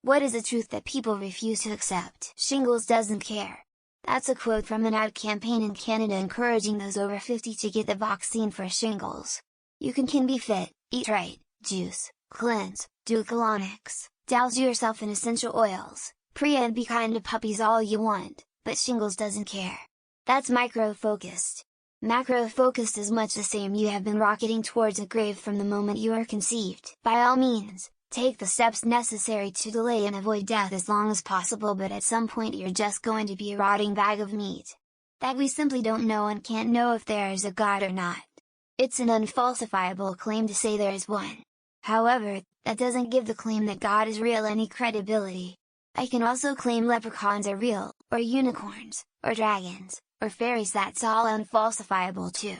What is a truth that people refuse to accept? Shingles doesn't care. That's a quote from an ad campaign in Canada encouraging those over 50 to get the vaccine for shingles. You can be fit, eat right, juice, cleanse, do colonics, douse yourself in essential oils, pray and be kind to puppies all you want, but shingles doesn't care. That's micro-focused. Macro-focused is much the same. You have been rocketing towards a grave from the moment you are conceived. By all means, take the steps necessary to delay and avoid death as long as possible, but at some point you're just going to be a rotting bag of meat. That we simply don't know and can't know if there is a God or not. It's an unfalsifiable claim to say there is one. However, that doesn't give the claim that God is real any credibility. I can also claim leprechauns are real, or unicorns, or dragons, or fairies. That's all unfalsifiable too.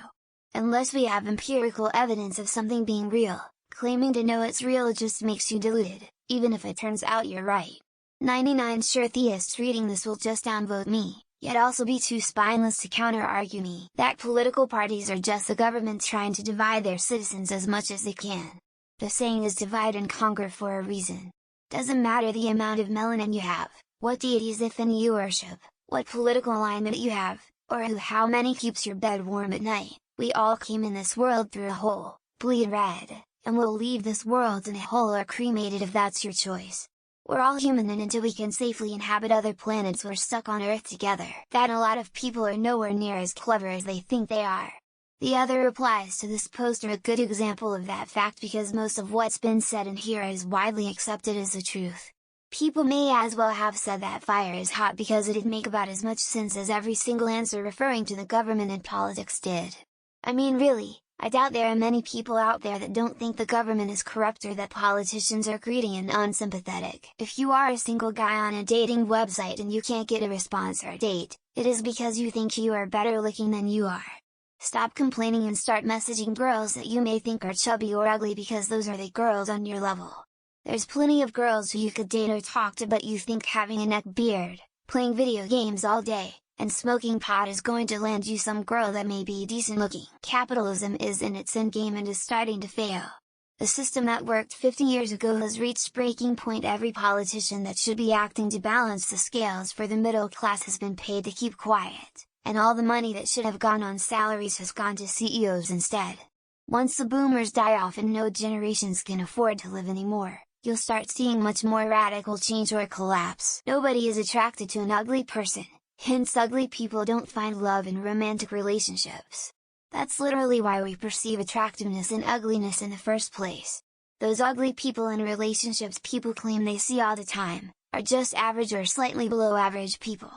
Unless we have empirical evidence of something being real, claiming to know it's real just makes you deluded, even if it turns out you're right. 99 sure theists reading this will just downvote me, yet also be too spineless to counter-argue me that political parties are just the government trying to divide their citizens as much as they can. The saying is divide and conquer for a reason. Doesn't matter the amount of melanin you have, what deities if any you worship, what political alignment you have, or how many keeps your bed warm at night. We all came in this world through a hole, bleed red, and we'll leave this world in a hole or cremated if that's your choice. We're all human, and until we can safely inhabit other planets we're stuck on Earth together. That a lot of people are nowhere near as clever as they think they are. The other replies to this post are a good example of that fact, because most of what's been said in here is widely accepted as the truth. People may as well have said that fire is hot because it'd make about as much sense as every single answer referring to the government and politics did. I mean really, I doubt there are many people out there that don't think the government is corrupt or that politicians are greedy and unsympathetic. If you are a single guy on a dating website and you can't get a response or a date, it is because you think you are better looking than you are. Stop complaining and start messaging girls that you may think are chubby or ugly, because those are the girls on your level. There's plenty of girls who you could date or talk to, but you think having a neck beard, playing video games all day, and smoking pot is going to land you some girl that may be decent looking. Capitalism is in its endgame and is starting to fail. The system that worked 50 years ago has reached breaking point. Every politician that should be acting to balance the scales for the middle class has been paid to keep quiet, and all the money that should have gone on salaries has gone to CEOs instead. Once the boomers die off and no generations can afford to live anymore, you'll start seeing much more radical change or collapse. Nobody is attracted to an ugly person, hence ugly people don't find love in romantic relationships. That's literally why we perceive attractiveness in ugliness in the first place. Those ugly people in relationships people claim they see all the time, are just average or slightly below average people.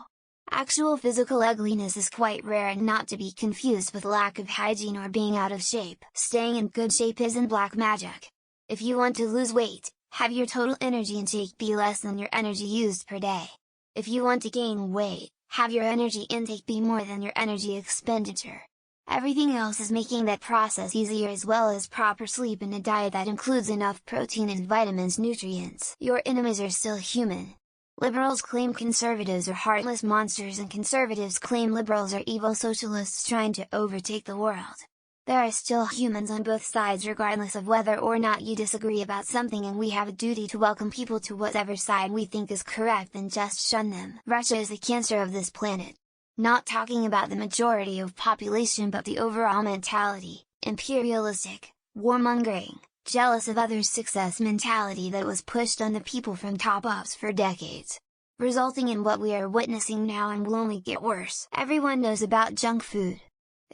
Actual physical ugliness is quite rare and not to be confused with lack of hygiene or being out of shape. Staying in good shape isn't black magic. If you want to lose weight, have your total energy intake be less than your energy used per day. If you want to gain weight, have your energy intake be more than your energy expenditure. Everything else is making that process easier, as well as proper sleep and a diet that includes enough protein and vitamins, nutrients. Your enemies are still human. Liberals claim conservatives are heartless monsters, and conservatives claim liberals are evil socialists trying to overtake the world. There are still humans on both sides regardless of whether or not you disagree about something, and we have a duty to welcome people to whatever side we think is correct and just shun them. Russia is the cancer of this planet. Not talking about the majority of population but the overall mentality, imperialistic, warmongering, jealous of others' success mentality that was pushed on the people from top-ups for decades, resulting in what we are witnessing now and will only get worse. Everyone knows about junk food.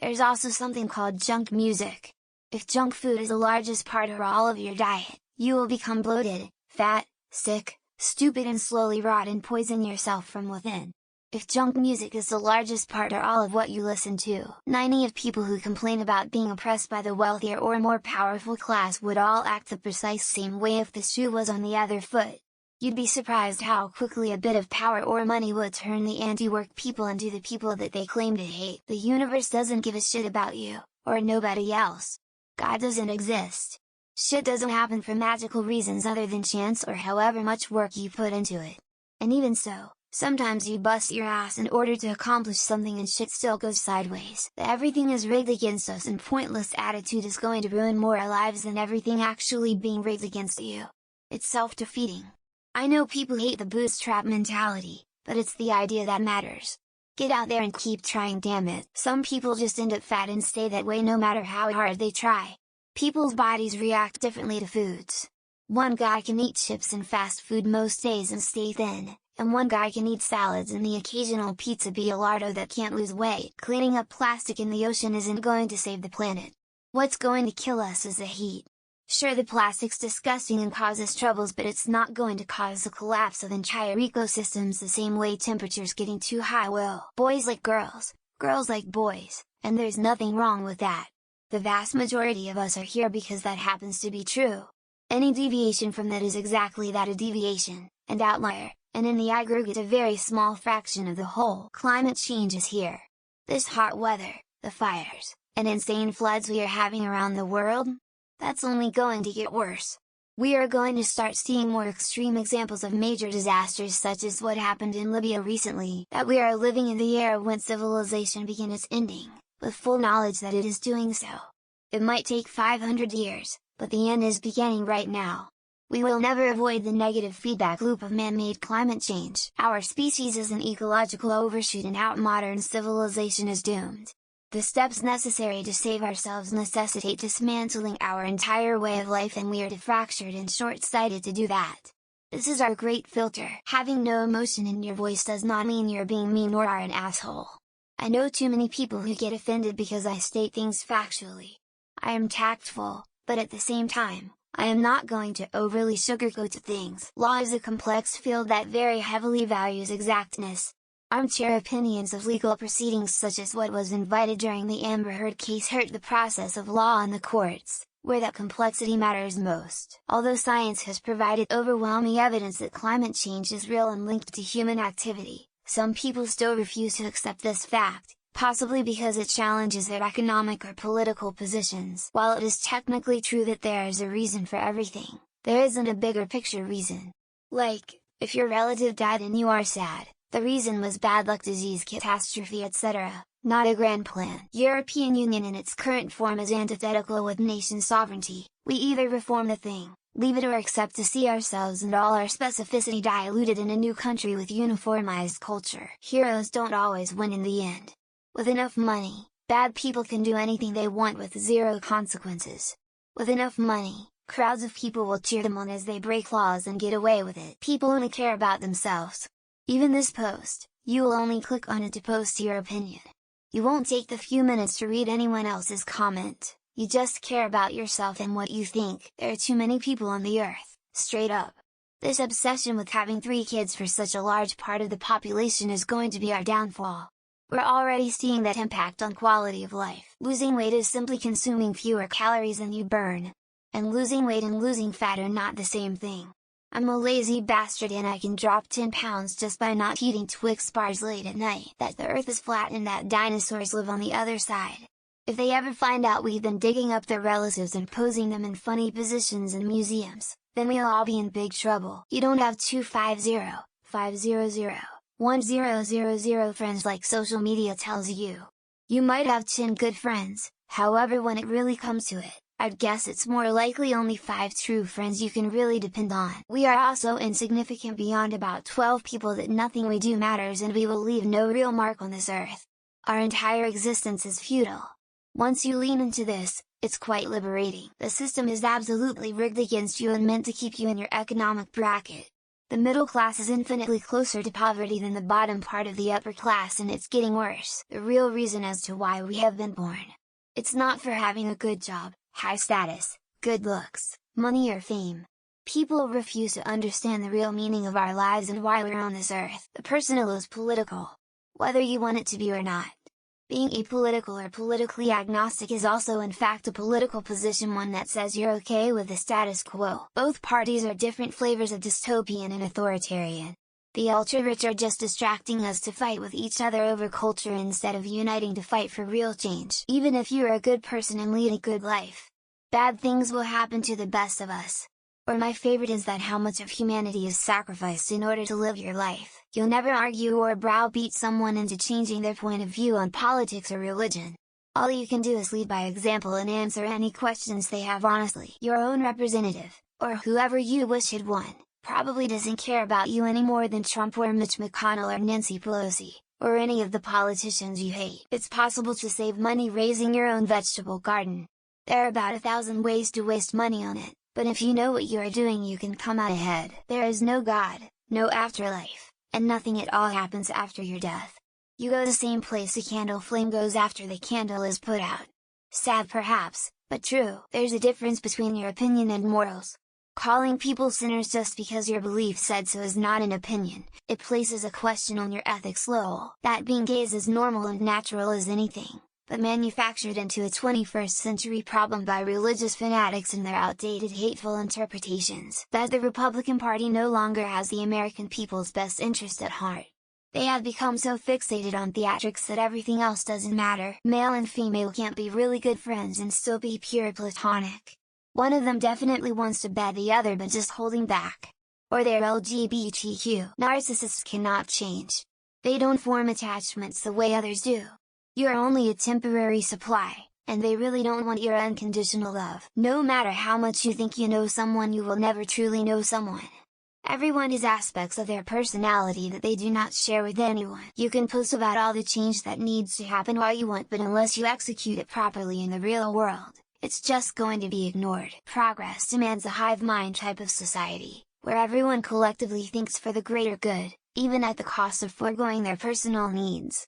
There's also something called junk music. If junk food is the largest part of all of your diet, you will become bloated, fat, sick, stupid and slowly rot and poison yourself from within. If junk music is the largest part or all of what you listen to, 90 of people who complain about being oppressed by the wealthier or more powerful class would all act the precise same way if the shoe was on the other foot. You'd be surprised how quickly a bit of power or money would turn the anti-work people into the people that they claim to hate. The universe doesn't give a shit about you, or nobody else. God doesn't exist. Shit doesn't happen for magical reasons other than chance or however much work you put into it. And even so, sometimes you bust your ass in order to accomplish something and shit still goes sideways. The everything is rigged against us and pointless attitude is going to ruin more lives than everything actually being rigged against you. It's self-defeating. I know people hate the bootstrap mentality, but it's the idea that matters. Get out there and keep trying, damn it. Some people just end up fat and stay that way no matter how hard they try. People's bodies react differently to foods. One guy can eat chips and fast food most days and stay thin, and one guy can eat salads and the occasional pizza Bilardo that can't lose weight. Cleaning up plastic in the ocean isn't going to save the planet. What's going to kill us is the heat. Sure, the plastic's disgusting and causes troubles, but it's not going to cause the collapse of entire ecosystems the same way temperatures getting too high will. Boys like girls, girls like boys, and there's nothing wrong with that. The vast majority of us are here because that happens to be true. Any deviation from that is exactly that, a deviation, an outlier, and in the aggregate a very small fraction of the whole. Climate change is here. This hot weather, the fires, and insane floods we are having around the world? That's only going to get worse. We are going to start seeing more extreme examples of major disasters such as what happened in Libya recently. That we are living in the era when civilization began its ending, with full knowledge that it is doing so. It might take 500 years, but the end is beginning right now. We will never avoid the negative feedback loop of man-made climate change. Our species is an ecological overshoot and our modern civilization is doomed. The steps necessary to save ourselves necessitate dismantling our entire way of life, and we are too fractured and short-sighted to do that. This is our great filter. Having no emotion in your voice does not mean you're being mean or are an asshole. I know too many people who get offended because I state things factually. I am tactful, but at the same time, I am not going to overly sugarcoat things. Law is a complex field that very heavily values exactness. Armchair opinions of legal proceedings such as what was invited during the Amber Heard case hurt the process of law in the courts, where that complexity matters most. Although science has provided overwhelming evidence that climate change is real and linked to human activity, some people still refuse to accept this fact, possibly because it challenges their economic or political positions. While it is technically true that there is a reason for everything, there isn't a bigger picture reason. Like, if your relative died and you are sad, the reason was bad luck, disease, catastrophe, etc., not a grand plan. European Union in its current form is antithetical with nation sovereignty. We either reform the thing, leave it, or accept to see ourselves and all our specificity diluted in a new country with uniformized culture. Heroes don't always win in the end. With enough money, bad people can do anything they want with zero consequences. With enough money, crowds of people will cheer them on as they break laws and get away with it. People only care about themselves. Even this post, you will only click on it to post your opinion. You won't take the few minutes to read anyone else's comment, you just care about yourself and what you think. There are too many people on the earth, straight up. This obsession with having 3 kids for such a large part of the population is going to be our downfall. We're already seeing that impact on quality of life. Losing weight is simply consuming fewer calories than you burn. And losing weight and losing fat are not the same thing. I'm a lazy bastard and I can drop 10 pounds just by not eating Twix bars late at night. That the earth is flat and that dinosaurs live on the other side. If they ever find out we've been digging up their relatives and posing them in funny positions in museums, then we'll all be in big trouble. You don't have 250-500-1000 friends like social media tells you. You might have 10 good friends, however when it really comes to it, I'd guess it's more likely only 5 true friends you can really depend on. We are also insignificant beyond about 12 people that nothing we do matters and we will leave no real mark on this earth. Our entire existence is futile. Once you lean into this, it's quite liberating. The system is absolutely rigged against you and meant to keep you in your economic bracket. The middle class is infinitely closer to poverty than the bottom part of the upper class, and it's getting worse. The real reason as to why we have been born. It's not for having a good job, high status, good looks, money or fame. People refuse to understand the real meaning of our lives and why we're on this earth. The personal is political, whether you want it to be or not. Being apolitical or politically agnostic is also in fact a political position, one that says you're okay with the status quo. Both parties are different flavors of dystopian and authoritarian. The ultra-rich are just distracting us to fight with each other over culture instead of uniting to fight for real change. Even if you're a good person and lead a good life, bad things will happen to the best of us. Or my favorite is that how much of humanity is sacrificed in order to live your life. You'll never argue or browbeat someone into changing their point of view on politics or religion. All you can do is lead by example and answer any questions they have honestly. Your own representative, or whoever you wish had won, probably doesn't care about you any more than Trump or Mitch McConnell or Nancy Pelosi, or any of the politicians you hate. It's possible to save money raising your own vegetable garden. There are about 1,000 ways to waste money on it, but if you know what you are doing you can come out ahead. There is no God, no afterlife, and nothing at all happens after your death. You go the same place a candle flame goes after the candle is put out. Sad perhaps, but true. There's a difference between your opinion and morals. Calling people sinners just because your belief said so is not an opinion, it places a question on your ethics level. That being gay is as normal and natural as anything, but manufactured into a 21st century problem by religious fanatics and their outdated hateful interpretations. That the Republican Party no longer has the American people's best interest at heart. They have become so fixated on theatrics that everything else doesn't matter. Male and female can't be really good friends and still be pure platonic. One of them definitely wants to bed the other but just holding back. Or they're LGBTQ. Narcissists cannot change. They don't form attachments the way others do. You're only a temporary supply, and they really don't want your unconditional love. No matter how much you think you know someone, you will never truly know someone. Everyone has aspects of their personality that they do not share with anyone. You can post about all the change that needs to happen all you want, but unless you execute it properly in the real world, it's just going to be ignored. Progress demands a hive mind type of society, where everyone collectively thinks for the greater good, even at the cost of foregoing their personal needs.